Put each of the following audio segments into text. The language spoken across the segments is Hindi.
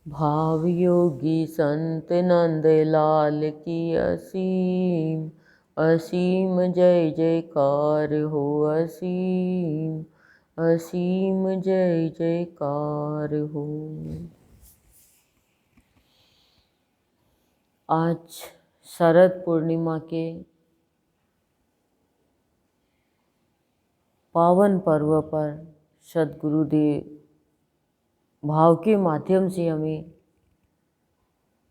भाव योगी संत नंद लाल की असीम असीम जय जयकार हो। असीम असीम जय जयकार हो। आज शरद पूर्णिमा के पावन पर्व पर सद्गुरुदेव भाव के माध्यम से हमें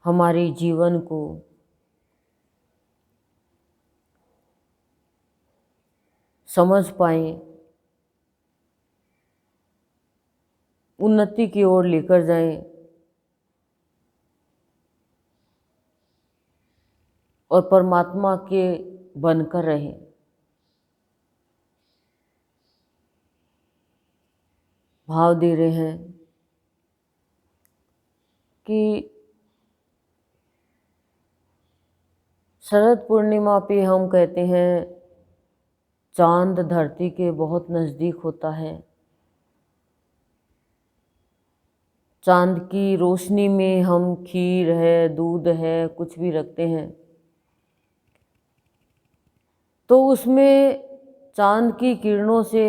हमारे जीवन को समझ पाएं, उन्नति की ओर लेकर जाएं और परमात्मा के बनकर रहें। भाव दे रहे हैं कि शरद पूर्णिमा पे हम कहते हैं चांद धरती के बहुत नज़दीक होता है। चांद की रोशनी में हम खीर है, दूध है, कुछ भी रखते हैं तो उसमें चांद की किरणों से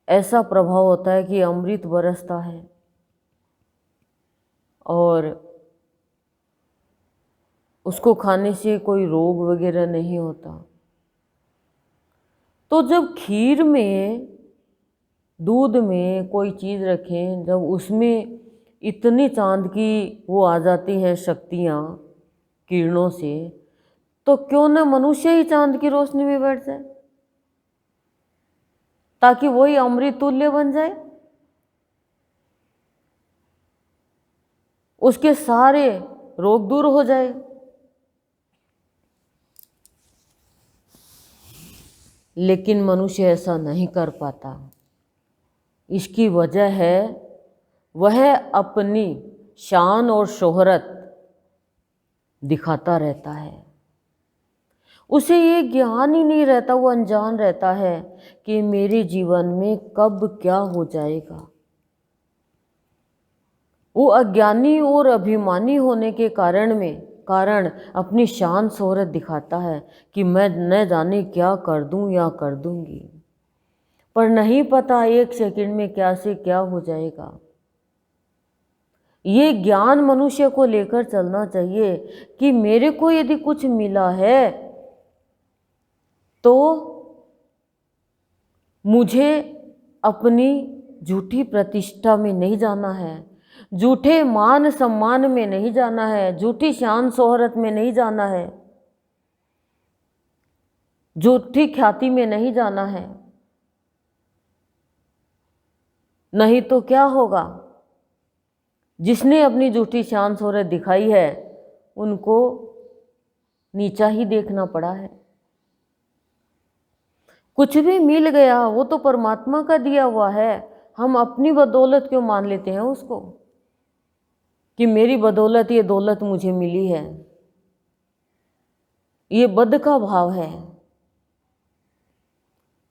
ऐसा प्रभाव होता है कि अमृत बरसता है और उसको खाने से कोई रोग वगैरह नहीं होता। तो जब खीर में, दूध में कोई चीज़ रखें, जब उसमें इतनी चांद की वो आ जाती हैं शक्तियाँ किरणों से, तो क्यों न मनुष्य ही चांद की रोशनी में बैठ जाए ताकि वही अमृत तुल्य बन जाए, उसके सारे रोग दूर हो जाए। लेकिन मनुष्य ऐसा नहीं कर पाता। इसकी वजह है वह अपनी शान और शोहरत दिखाता रहता है। उसे ये ज्ञान ही नहीं रहता, वो अनजान रहता है कि मेरे जीवन में कब क्या हो जाएगा। वो अज्ञानी और अभिमानी होने के कारण अपनी शान शोहरत दिखाता है कि मैं न जाने क्या कर दूं या कर दूंगी, पर नहीं पता एक सेकंड में क्या से क्या हो जाएगा। ये ज्ञान मनुष्य को लेकर चलना चाहिए कि मेरे को यदि कुछ मिला है तो मुझे अपनी झूठी प्रतिष्ठा में नहीं जाना है, झूठे मान सम्मान में नहीं जाना है, झूठी शान शोहरत में नहीं जाना है, झूठी ख्याति में नहीं जाना है। नहीं तो क्या होगा, जिसने अपनी झूठी शान शोहरत दिखाई है उनको नीचा ही देखना पड़ा है। कुछ भी मिल गया वो तो परमात्मा का दिया हुआ है, हम अपनी बदौलत क्यों मान लेते हैं उसको कि मेरी बदौलत ये दौलत मुझे मिली है। ये बद का भाव है।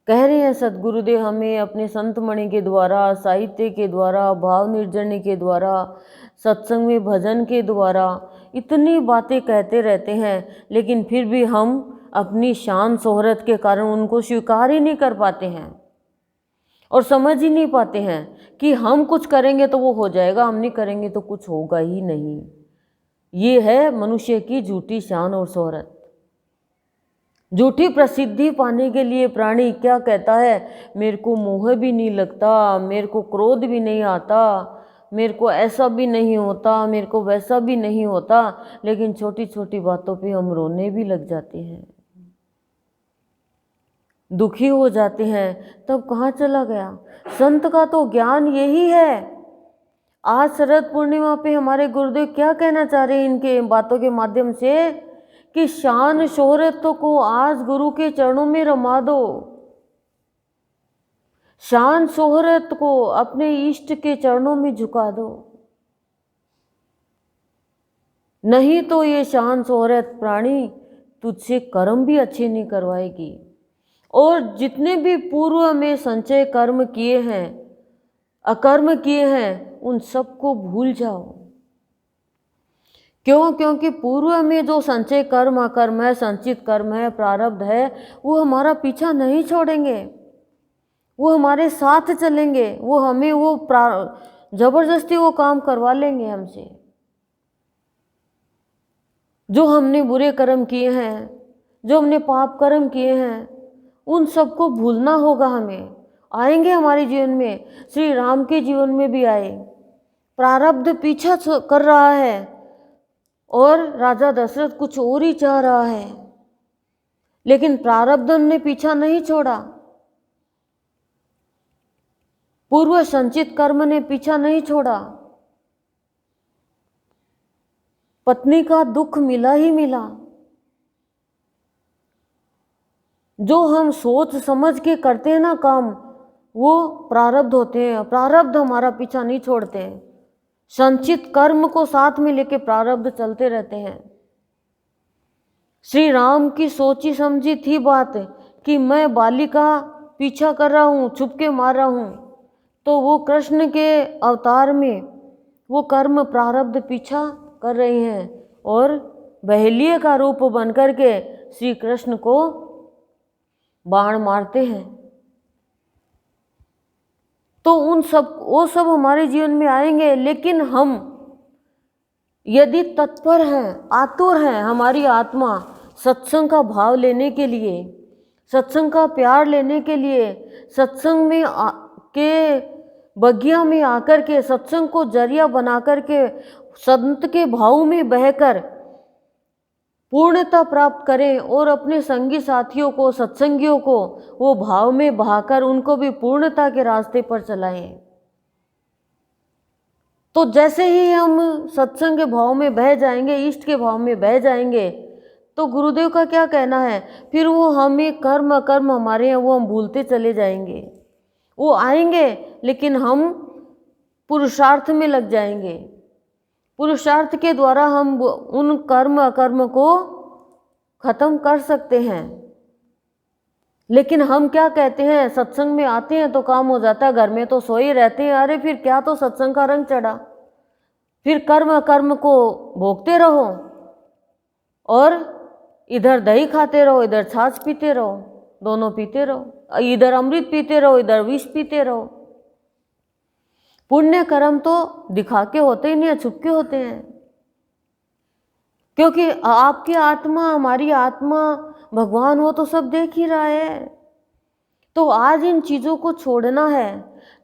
कह रहे हैं सद्गुरुदेव हमें अपने संत मणि के द्वारा, साहित्य के द्वारा, भाव निर्जरणी के द्वारा, सत्संग में भजन के द्वारा इतनी बातें कहते रहते हैं, लेकिन फिर भी हम अपनी शान शोहरत के कारण उनको स्वीकार ही नहीं कर पाते हैं और समझ ही नहीं पाते हैं कि हम कुछ करेंगे तो वो हो जाएगा, हम नहीं करेंगे तो कुछ होगा ही नहीं। ये है मनुष्य की झूठी शान और शोहरत। झूठी प्रसिद्धि पाने के लिए प्राणी क्या कहता है, मेरे को मोह भी नहीं लगता, मेरे को क्रोध भी नहीं आता, मेरे को ऐसा भी नहीं होता, मेरे को वैसा भी नहीं होता, लेकिन छोटी छोटी बातों पे हम रोने भी लग जाते हैं, दुखी हो जाते हैं। तब कहाँ चला गया संत का तो ज्ञान? यही है। आज शरद पूर्णिमा पे हमारे गुरुदेव क्या कहना चाह रहे हैं इनके बातों के माध्यम से कि शान शोहरत को आज गुरु के चरणों में रमा दो, शान शोहरत को अपने इष्ट के चरणों में झुका दो, नहीं तो ये शान शोहरत प्राणी तुझसे कर्म भी अच्छे नहीं करवाएगी। और जितने भी पूर्व में संचय कर्म किए हैं अकर्म किए हैं उन सबको भूल जाओ। क्यों? क्योंकि पूर्व में जो संचय कर्म अकर्म है, संचित कर्म है, प्रारब्ध है, वो हमारा पीछा नहीं छोड़ेंगे, वो हमारे साथ चलेंगे, वो हमें वो जबरदस्ती वो काम करवा लेंगे हमसे। जो हमने बुरे कर्म किए हैं, जो हमने पाप कर्म किए हैं, उन सबको भूलना होगा हमें। आएंगे हमारे जीवन में, श्री राम के जीवन में भी आए। प्रारब्ध पीछा कर रहा है और राजा दशरथ कुछ और ही चाह रहा है, लेकिन प्रारब्ध ने पीछा नहीं छोड़ा, पूर्व संचित कर्म ने पीछा नहीं छोड़ा। पत्नी का दुख मिला ही मिला। जो हम सोच समझ के करते हैं ना काम, वो प्रारब्ध होते हैं। प्रारब्ध हमारा पीछा नहीं छोड़ते हैं। संचित कर्म को साथ में लेके प्रारब्ध चलते रहते हैं। श्री राम की सोची समझी थी बात कि मैं बाली का पीछा कर रहा हूँ, छुप के मार रहा हूँ, तो वो कृष्ण के अवतार में वो कर्म प्रारब्ध पीछा कर रहे हैं और बहेलिये का रूप बन करके श्री कृष्ण को बाण मारते हैं। तो वो सब हमारे जीवन में आएंगे, लेकिन हम यदि तत्पर हैं, आतुर हैं, हमारी आत्मा सत्संग का भाव लेने के लिए, सत्संग का प्यार लेने के लिए, सत्संग में के बगिया में आकर के सत्संग को जरिया बना करके संत के भाव में बहकर पूर्णता प्राप्त करें और अपने संगी साथियों को, सत्संगियों को वो भाव में बहाकर उनको भी पूर्णता के रास्ते पर चलाएं। तो जैसे ही हम सत्संग के भाव में बह जाएंगे, इष्ट के भाव में बह जाएंगे, तो गुरुदेव का क्या कहना है, फिर वो हमें कर्म अकर्म हमारे हैं वो हम भूलते चले जाएंगे। वो आएंगे लेकिन हम पुरुषार्थ में लग जाएंगे। पुरुषार्थ के द्वारा हम उन कर्म अकर्म को खत्म कर सकते हैं। लेकिन हम क्या कहते हैं, सत्संग में आते हैं तो काम हो जाता है, घर में तो सोए रहते हैं। अरे फिर क्या तो सत्संग का रंग चढ़ा, फिर कर्म अकर्म को भोगते रहो और इधर दही खाते रहो, इधर छाछ पीते रहो, दोनों पीते रहो, इधर अमृत पीते रहो, इधर विष पीते रहो। पुण्य कर्म तो दिखा के होते ही नहीं है, छुप के होते हैं। क्योंकि आपकी आत्मा, हमारी आत्मा, भगवान वो तो सब देख ही रहा है। तो आज इन चीज़ों को छोड़ना है।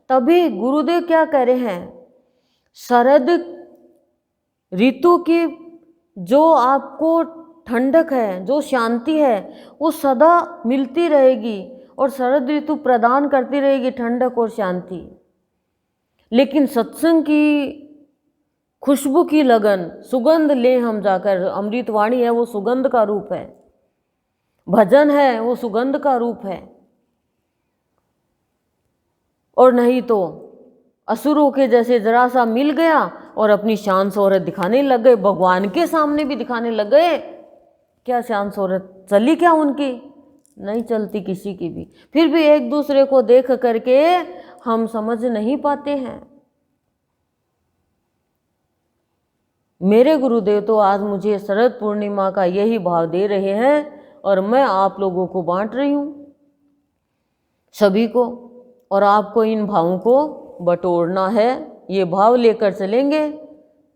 तभी गुरुदेव क्या कह रहे हैं, शरद ऋतु की जो आपको ठंडक है, जो शांति है, वो सदा मिलती रहेगी और शरद ऋतु प्रदान करती रहेगी ठंडक और शांति। लेकिन सत्संग की खुशबू की लगन, सुगंध ले हम जाकर। अमृतवाणी है वो सुगंध का रूप है, भजन है वो सुगंध का रूप है। और नहीं तो असुरों के जैसे जरा सा मिल गया और अपनी शान शोहरत दिखाने लग गए, भगवान के सामने भी दिखाने लग गए। क्या शान शोहरत चली क्या उनकी? नहीं चलती किसी की भी। फिर भी एक दूसरे को देख करके हम समझ नहीं पाते हैं। मेरे गुरुदेव तो आज मुझे शरद पूर्णिमा का यही भाव दे रहे हैं और मैं आप लोगों को बांट रही हूँ, सभी को। और आपको इन भावों को बटोरना है। ये भाव लेकर चलेंगे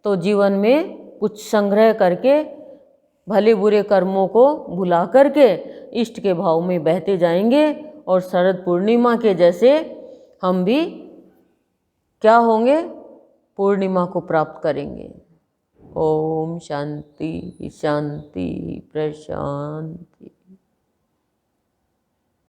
तो जीवन में कुछ संग्रह करके, भले बुरे कर्मों को भुला करके इष्ट के भाव में बहते जाएंगे और शरद पूर्णिमा के जैसे हम भी क्या होंगे, पूर्णिमा को प्राप्त करेंगे। ओम शांति शांति प्रशांति।